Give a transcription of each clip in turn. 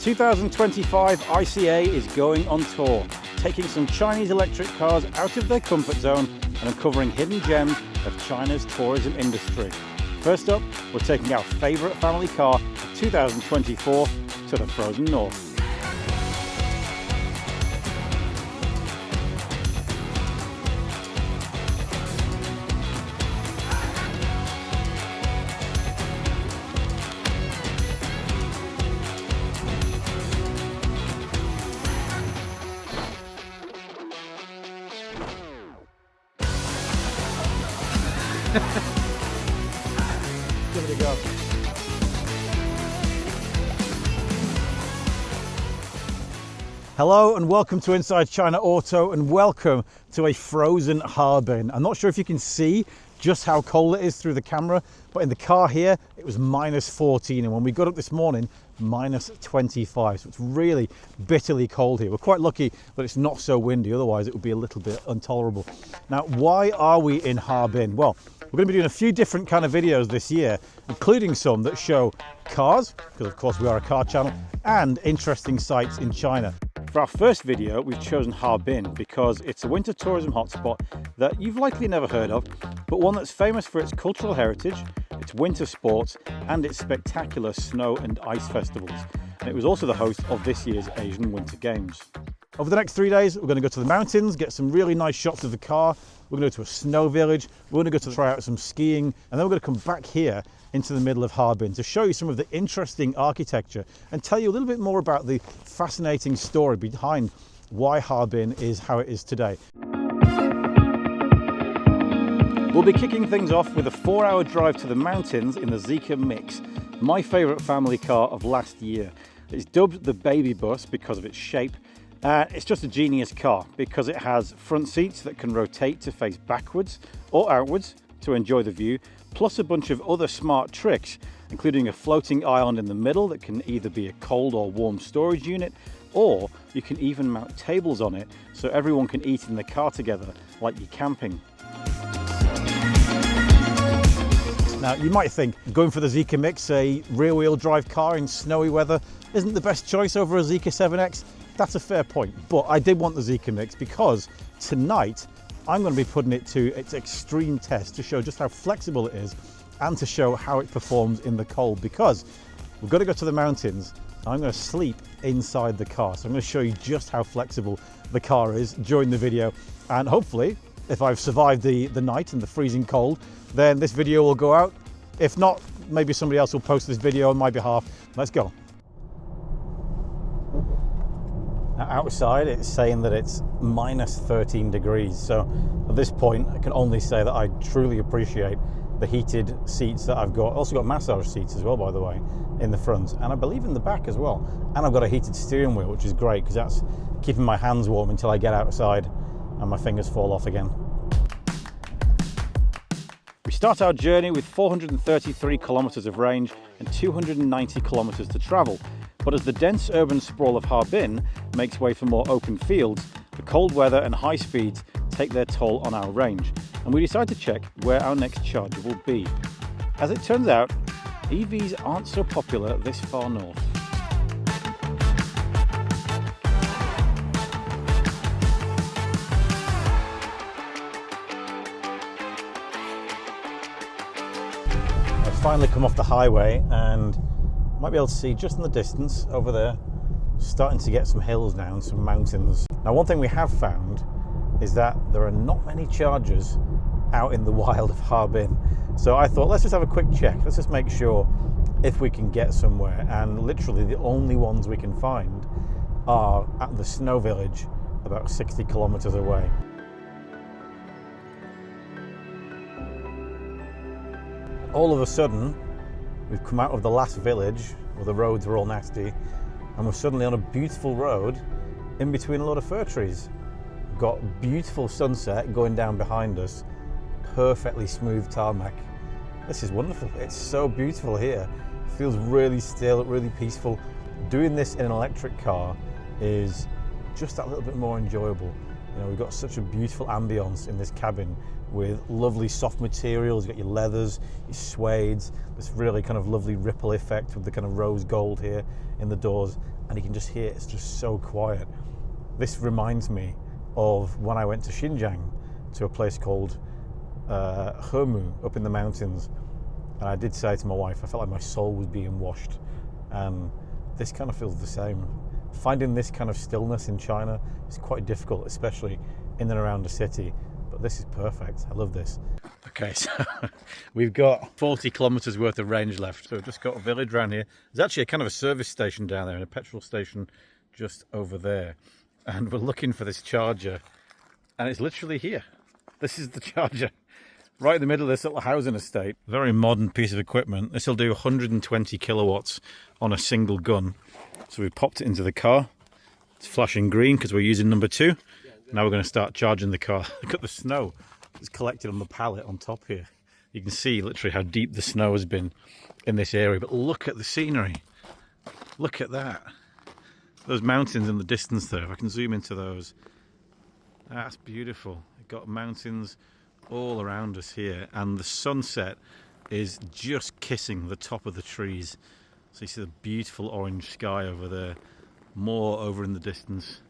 2025 ICA is going on tour, taking some Chinese electric cars out of their comfort zone and uncovering hidden gems of China's tourism industry. First up, we're taking our favourite family car of 2024 to the frozen north. Give it a go. Hello and welcome to Inside China Auto and welcome to a frozen Harbin. I'm not sure if you can see just how cold it is through the camera, but in the car here it was -14, and when we got up this morning -25, so it's really bitterly cold here. We're quite lucky that it's not so windy, otherwise it would be a little bit intolerable. Now, why are we in Harbin? Well, we're going to be doing a few different kind of videos this year, including some that show cars, because of course we are a car channel, and interesting sites in China. For our first video, we've chosen Harbin because it's a winter tourism hotspot that you've likely never heard of, but one that's famous for its cultural heritage, its winter sports, and its spectacular snow and ice festivals. And it was also the host of this year's Asian Winter Games. Over the next 3 days, we're going to go to the mountains, get some really nice shots of the car. We're going to go to a snow village. We're going to go to try out some skiing, and then we're going to come back here into the middle of Harbin to show you some of the interesting architecture and tell you a little bit more about the fascinating story behind why Harbin is how it is today. We'll be kicking things off with a 4-hour drive to the mountains in the Zeekr Mix, my favourite family car of last year. It's dubbed the baby bus because of its shape. It's just a genius car because it has front seats that can rotate to face backwards or outwards to enjoy the view, plus a bunch of other smart tricks, including a floating island in the middle that can either be a cold or warm storage unit, or you can even mount tables on it so everyone can eat in the car together like you're camping. Now, you might think going for the Zeekr Mix, a rear-wheel drive car in snowy weather, isn't the best choice over a Zeekr 7X. That's a fair point, but I did want the Zeekr Mix because tonight I'm going to be putting it to its extreme test to show just how flexible it is and to show how it performs in the cold, because we've got to go to the mountains. I'm going to sleep inside the car, so I'm going to show you just how flexible the car is during the video, and hopefully if I've survived the night and the freezing cold, then this video will go out. If not, maybe somebody else will post this video on my behalf. Let's go. Now, outside it's saying that it's -13 degrees, so at this point I can only say that I truly appreciate the heated seats that I've got. I've also got massage seats as well, by the way, in the front, and I believe in the back as well. And I've got a heated steering wheel, which is great because that's keeping my hands warm until I get outside and my fingers fall off again. We start our journey with 433 kilometers of range and 290 kilometers to travel. But as the dense urban sprawl of Harbin makes way for more open fields, the cold weather and high speeds take their toll on our range, and we decide to check where our next charger will be. As it turns out, EVs aren't so popular this far north. I've finally come off the highway and might be able to see just in the distance over there, starting to get some hills now and some mountains. Now, one thing we have found is that there are not many chargers out in the wild of Harbin. So I thought, let's just have a quick check. Let's just make sure if we can get somewhere. And literally the only ones we can find are at the snow village about 60 kilometers away. All of a sudden, we've come out of the last village where the roads were all nasty, and we're suddenly on a beautiful road in between a lot of fir trees. We've got beautiful sunset going down behind us, perfectly smooth tarmac. This is wonderful. It's so beautiful here. It feels really still, really peaceful. Doing this in an electric car is just that little bit more enjoyable. You know, we've got such a beautiful ambience in this cabin with lovely soft materials. You've got your leathers, your suedes, this really kind of lovely ripple effect with the kind of rose gold here in the doors, and you can just hear it's just so quiet. This reminds me of when I went to Xinjiang to a place called Hemu up in the mountains, and I did say to my wife I felt like my soul was being washed, and this kind of feels the same. Finding this kind of stillness in China is quite difficult, especially in and around the city, but this is perfect. I love this. Okay, so we've got 40 kilometers worth of range left, so we've just got a village around here. There's actually a kind of a service station down there and a petrol station just over there, and we're looking for this charger, and it's literally here. This is the charger right in the middle of this little housing estate. Very modern piece of equipment. This will do 120 kilowatts on a single gun. So we popped it into the car. It's flashing green because we're using number 2. Now we're going to start charging the car. Look at the snow that's collected on the pallet on top here. You can see literally how deep the snow has been in this area, but look at the scenery. Look at that. Those mountains in the distance there, if I can zoom into those. That's beautiful. We've got mountains all around us here, and the sunset is just kissing the top of the trees. So you see the beautiful orange sky over there, more over in the distance,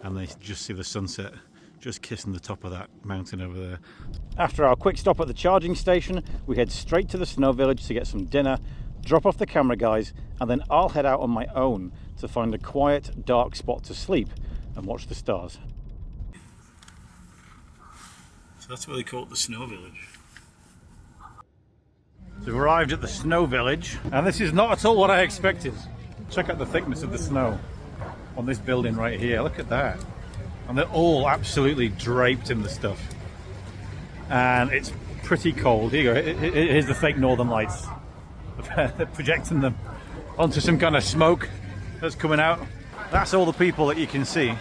and then you just see the sunset just kissing the top of that mountain over there. After our quick stop at the charging station, we head straight to the snow village to get some dinner, drop off the camera guys, and then I'll head out on my own to find a quiet, dark spot to sleep and watch the stars. So that's what they call it, the snow village. So we've arrived at the snow village, and this is not at all what I expected. Check out the thickness of the snow on this building right here. Look at that. And they're all absolutely draped in the stuff. And it's pretty cold. Here you go. Here's the fake northern lights. They're projecting them onto some kind of smoke that's coming out. That's all the people that you can see.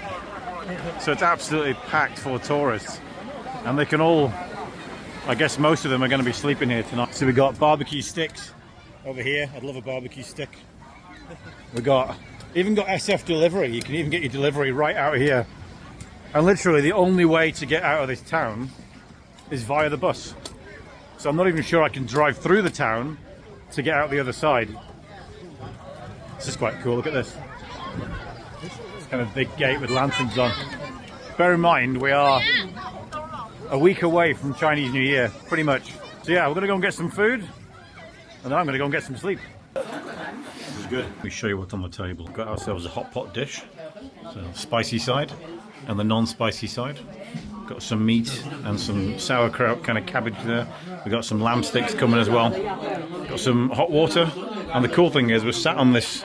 So it's absolutely packed full of tourists. And they can all, I guess most of them are going to be sleeping here tonight. So we got barbecue sticks over here. I'd love a barbecue stick. We got even got SF delivery. You can even get your delivery right out here. And literally the only way to get out of this town is via the bus. So I'm not even sure I can drive through the town to get out the other side. This is quite cool. Look at this. It's kind of big gate with lanterns on. Bear in mind we are a week away from Chinese New Year, pretty much. So yeah, we're gonna go and get some food, and then I'm gonna go and get some sleep. This is good. Let me show you what's on the table. We've got ourselves a hot pot dish, so spicy side, and the non-spicy side. Got some meat and some sauerkraut kind of cabbage there. We've got some lamb sticks coming as well. Got some hot water, and the cool thing is we're sat on this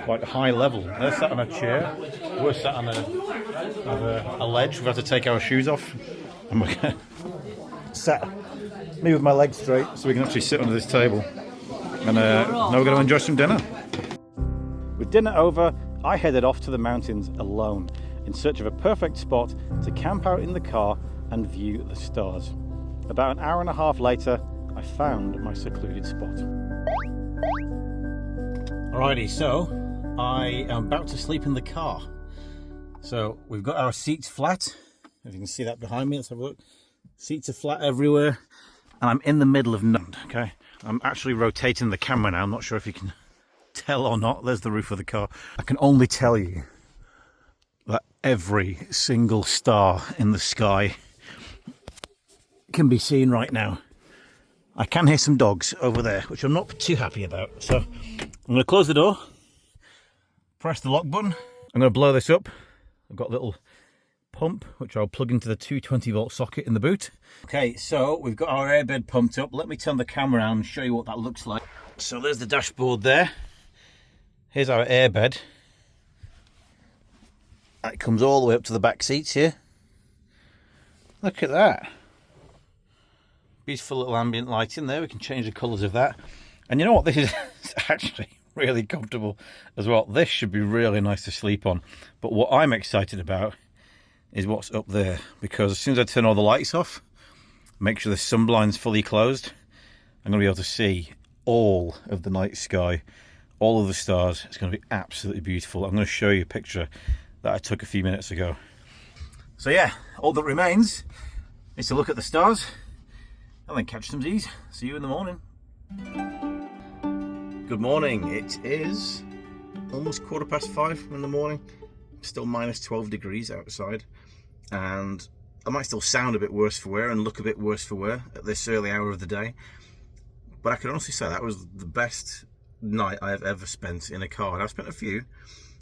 quite high level. They're sat on a chair, we're sat on a ledge. We've had to take our shoes off. And we're going to sat me with my legs straight so we can actually sit under this table. And now we're going to enjoy some dinner. With dinner over, I headed off to the mountains alone in search of a perfect spot to camp out in the car and view the stars. About an hour and a half later, I found my secluded spot. Alrighty, so I am about to sleep in the car. So we've got our seats flat. If you can see that behind me, let's have a look. Seats are flat everywhere, and I'm in the middle of none, okay? I'm actually rotating the camera now. I'm not sure if you can tell or not. There's the roof of the car. I can only tell you that every single star in the sky can be seen right now. I can hear some dogs over there, which I'm not too happy about. So I'm going to close the door, press the lock button. I'm going to blow this up. I've got a little pump which I'll plug into the 220-volt socket in the boot. Okay, so we've got our airbed pumped up. Let me turn the camera on and show you what that looks like. So there's the dashboard there. Here's our airbed. It comes all the way up to the back seats here. Look at that. Beautiful little ambient lighting there. We can change the colours of that. And you know what? This is actually really comfortable as well. This should be really nice to sleep on. But what I'm excited about is what's up there, because as soon as I turn all the lights off, make sure the sunblind's fully closed, I'm going to be able to see all of the night sky, all of the stars. It's going to be absolutely beautiful. I'm going to show you a picture that I took a few minutes ago. So yeah, all that remains is to look at the stars and then catch some Z's. See you in the morning. Good morning. It is almost 5:15 in the morning. Still minus 12 degrees outside, and I might still sound a bit worse for wear and look a bit worse for wear at this early hour of the day, but I can honestly say that was the best night I have ever spent in a car. And I've spent a few,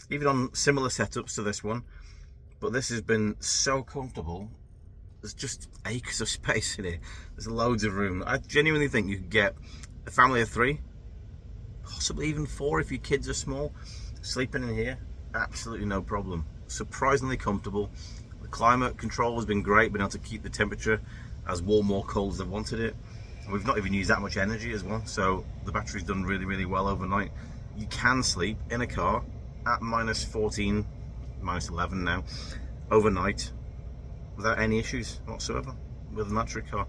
even on similar setups to this one, but this has been so comfortable. There's just acres of space in here. There's loads of room. I genuinely think you could get a family of 3, possibly even 4 if your kids are small, sleeping in here, absolutely no problem. Surprisingly comfortable. The climate control has been great, been able to keep the temperature as warm or cold as I wanted it. And we've not even used that much energy as well, so the battery's done really, really well overnight. You can sleep in a car at minus 14, minus 11 now, overnight, without any issues whatsoever with an electric car,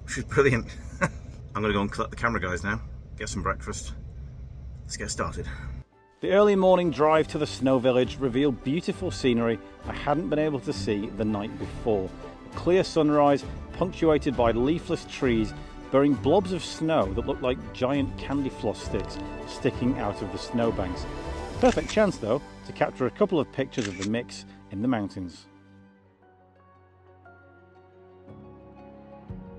which is brilliant. I'm gonna go and collect the camera guys now, get some breakfast. Let's get started. The early morning drive to the snow village revealed beautiful scenery I hadn't been able to see the night before. A clear sunrise punctuated by leafless trees bearing blobs of snow that looked like giant candy floss sticks sticking out of the snowbanks. Perfect chance though to capture a couple of pictures of the mix in the mountains.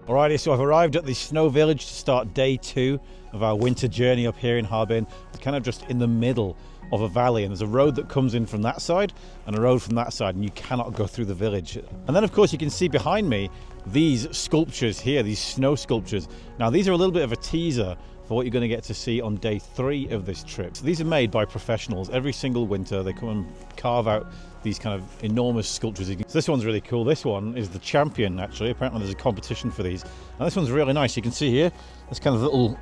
Alrighty, so I've arrived at the snow village to start day 2 of our winter journey up here in Harbin. It's kind of just in the middle of a valley, and there's a road that comes in from that side and a road from that side, and you cannot go through the village. And then of course you can see behind me these sculptures here, these snow sculptures. Now these are a little bit of a teaser for what you're going to get to see on day 3 of this trip. So these are made by professionals. Every single winter they come and carve out these kind of enormous sculptures. So this one's really cool. This one is the champion, actually. Apparently there's a competition for these. And this one's really nice. You can see here, there's kind of a little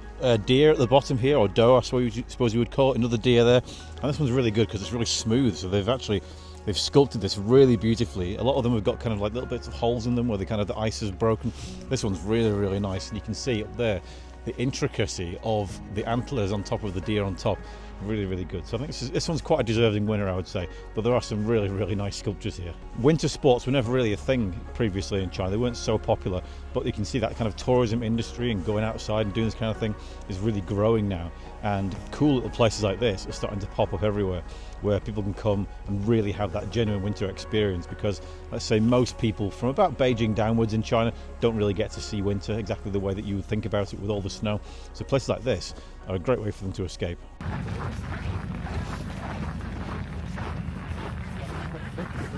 deer at the bottom here, or doe, I suppose you would call it, another deer there. And this one's really good because it's really smooth. So they've sculpted this really beautifully. A lot of them have got kind of like little bits of holes in them where the ice is broken. This one's really, really nice. And you can see up there the intricacy of the antlers on top of the deer on top. Really, really good. So I think this one's quite a deserving winner, I would say. But there are some really, really nice sculptures here. Winter sports were never really a thing previously in China. They weren't so popular, but you can see that kind of tourism industry and going outside and doing this kind of thing is really growing now. And cool little places like this are starting to pop up everywhere, where people can come and really have that genuine winter experience, because let's say most people from about Beijing downwards in China don't really get to see winter exactly the way that you would think about it with all the snow. So places like this are a great way for them to escape.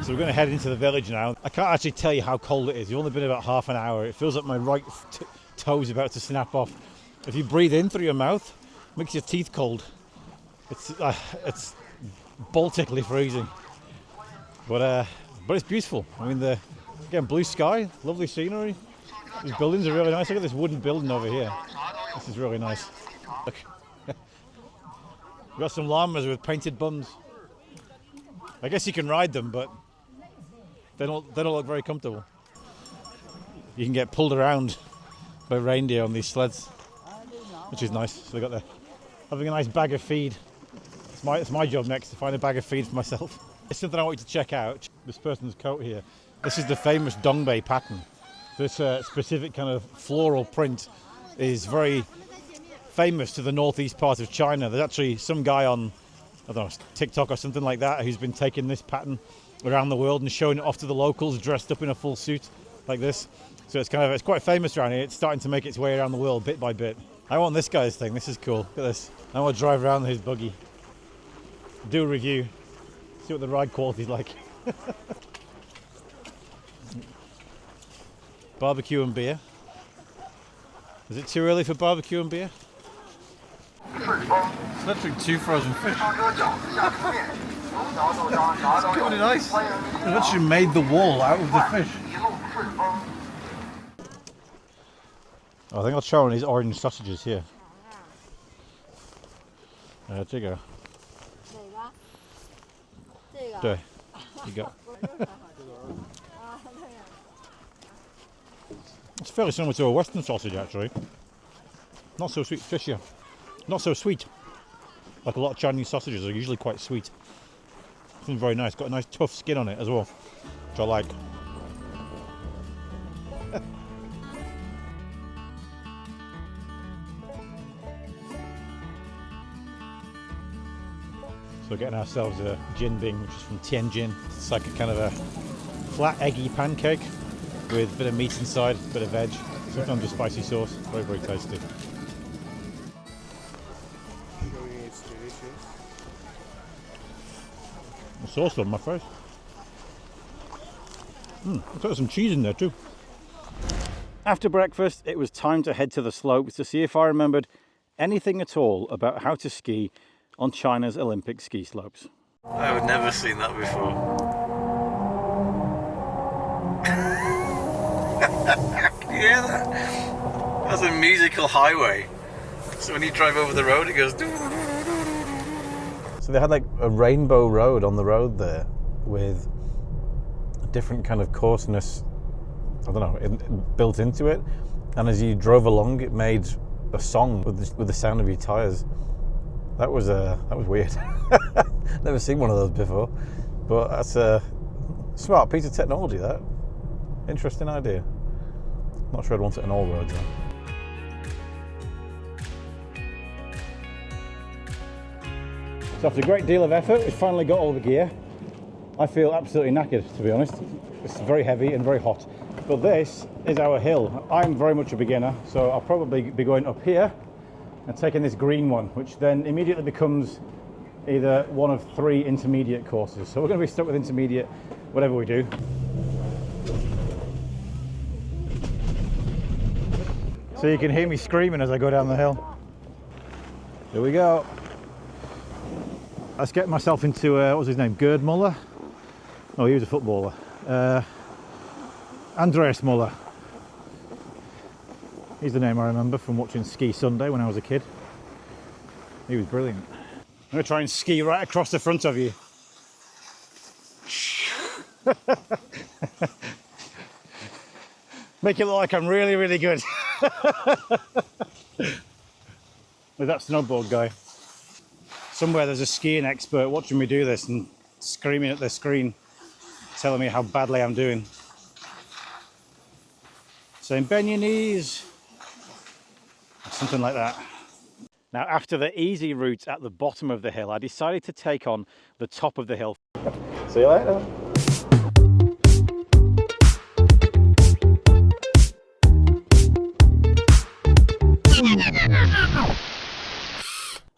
So we're going to head into the village now. I can't actually tell you how cold it is. You've only been about half an hour. It feels like my right toe's about to snap off. If you breathe in through your mouth, it makes your teeth cold. It's Baltically freezing, but it's beautiful. I mean, again, blue sky, lovely scenery. These buildings are really nice. Look at this wooden building over here. This is really nice. Look. We've got some llamas with painted bums. I guess you can ride them, but they don't look very comfortable. You can get pulled around by reindeer on these sleds, which is nice. So they got having a nice bag of feed. It's my job next to find a bag of feed for myself. It's something I want you to check out. This person's coat here. This is the famous Dongbei pattern. This specific kind of floral print is very famous to the northeast part of China. There's actually some guy on, I don't know, TikTok or something like that, who's been taking this pattern around the world and showing it off to the locals dressed up in a full suit like this. So it's quite famous around here. It's starting to make its way around the world bit by bit. I want this guy's thing. This is cool. Look at this. I want to drive around his buggy. Do a review. See what the ride quality's like. Barbecue and beer. Is it too early for barbecue and beer? It's literally 2 frozen fish. It's kind of nice. They've actually made the wall out of the fish. I think I'll try one of these orange sausages here. There you go. There you go. It's fairly similar to a Western sausage, actually. Not so sweet, fishier. Not so sweet. Like a lot of Chinese sausages are usually quite sweet. It's very nice. Got a nice tough skin on it as well, which I like. So we're getting ourselves a jinbing, which is from Tianjin. It's like a kind of a flat eggy pancake with a bit of meat inside, a bit of veg, sometimes a spicy sauce. Very, very tasty. It's delicious. The sauce on my face. I've got some cheese in there too. After breakfast, it was time to head to the slopes to see if I remembered anything at all about how to ski on China's Olympic ski slopes. I've never seen that before. Can you hear that? That's a musical highway. So when you drive over the road, it goes... So they had like a rainbow road on the road there with a different kind of coarseness, I don't know, built into it. And as you drove along, it made a song with the sound of your tires. That was weird. Never seen one of those before, but that's a smart piece of technology. That interesting idea. Not sure I'd want it on all roads though. So after a great deal of effort, we finally got all the gear. I feel absolutely knackered, to be honest. It's very heavy and very hot. But this is our hill. I'm very much a beginner, so I'll probably be going up here and taking this green one, which then immediately becomes either one of 3 intermediate courses. So we're going to be stuck with intermediate, whatever we do. So you can hear me screaming as I go down the hill. Here we go. Let's get myself into, what was his name, Gerd Muller? Oh, he was a footballer. Andreas Muller. He's the name I remember from watching Ski Sunday when I was a kid. He was brilliant. I'm going to try and ski right across the front of you. Make it look like I'm really, really good. With that snowboard guy. Somewhere there's a skiing expert watching me do this and screaming at the screen, telling me how badly I'm doing. Saying, bend your knees. Something like that. Now, after the easy route at the bottom of the hill, I decided to take on the top of the hill. See you later.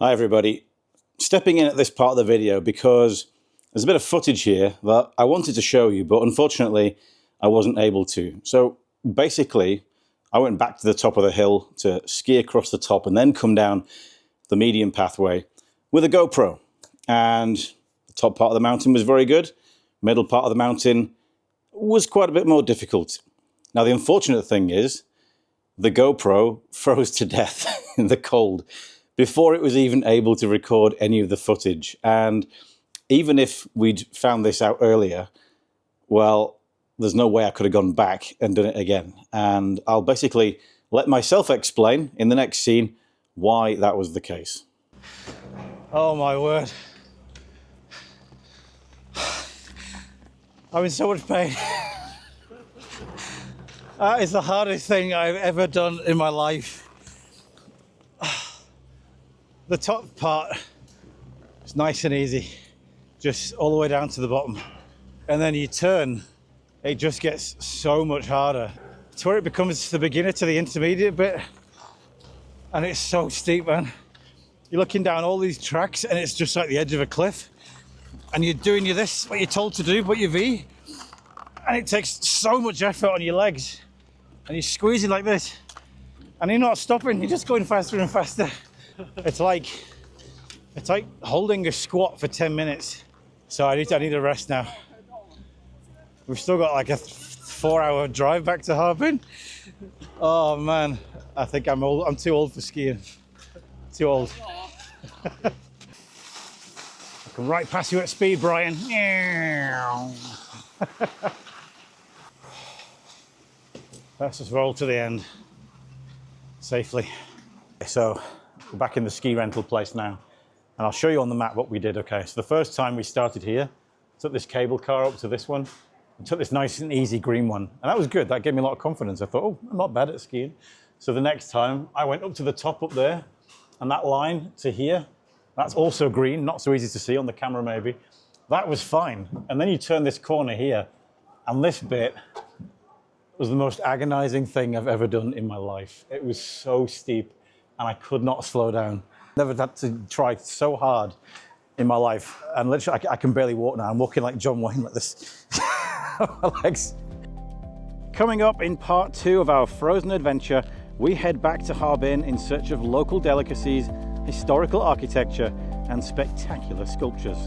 Hi everybody. Stepping in at this part of the video because there's a bit of footage here that I wanted to show you, but unfortunately I wasn't able to. So basically, I went back to the top of the hill to ski across the top and then come down the medium pathway with a GoPro. And the top part of the mountain was very good. Middle part of the mountain was quite a bit more difficult. Now, the unfortunate thing is the GoPro froze to death in the cold before it was even able to record any of the footage. And even if we'd found this out earlier, well, there's no way I could have gone back and done it again. And I'll basically let myself explain in the next scene why that was the case. Oh my word. I'm in so much pain. That is the hardest thing I've ever done in my life. The top part is nice and easy, just all the way down to the bottom. And then you turn, it just gets so much harder. It's where it becomes the beginner to the intermediate bit. And it's so steep, man. You're looking down all these tracks and it's just like the edge of a cliff. And you're doing this, what you're told to do, but your V. And it takes so much effort on your legs. And you're squeezing like this. And you're not stopping, you're just going faster and faster. It's like holding a squat for 10 minutes. So I need a rest now. We've still got like a 4-hour drive back to Harbin. Oh man, I think I'm too old for skiing. Too old. I can right past you at speed, Brian. Let's just roll to the end safely. So we're back in the ski rental place now, and I'll show you on the map what we did. Okay, so the first time we started here, took this cable car up to this one, and took this nice and easy green one, and that was good. That gave me a lot of confidence. I thought, oh, I'm not bad at skiing. So the next time I went up to the top up there, and that line to here That's also green, not so easy to see on the camera maybe. That was fine. And then you turn this corner here, and this bit was the most agonizing thing I've ever done in my life. It was so steep, and I could not slow down. Never had to try so hard in my life. And literally, I can barely walk now. I'm walking like John Wayne like this. My legs. Coming up in part 2 of our Frozen adventure, we head back to Harbin in search of local delicacies, historical architecture, and spectacular sculptures.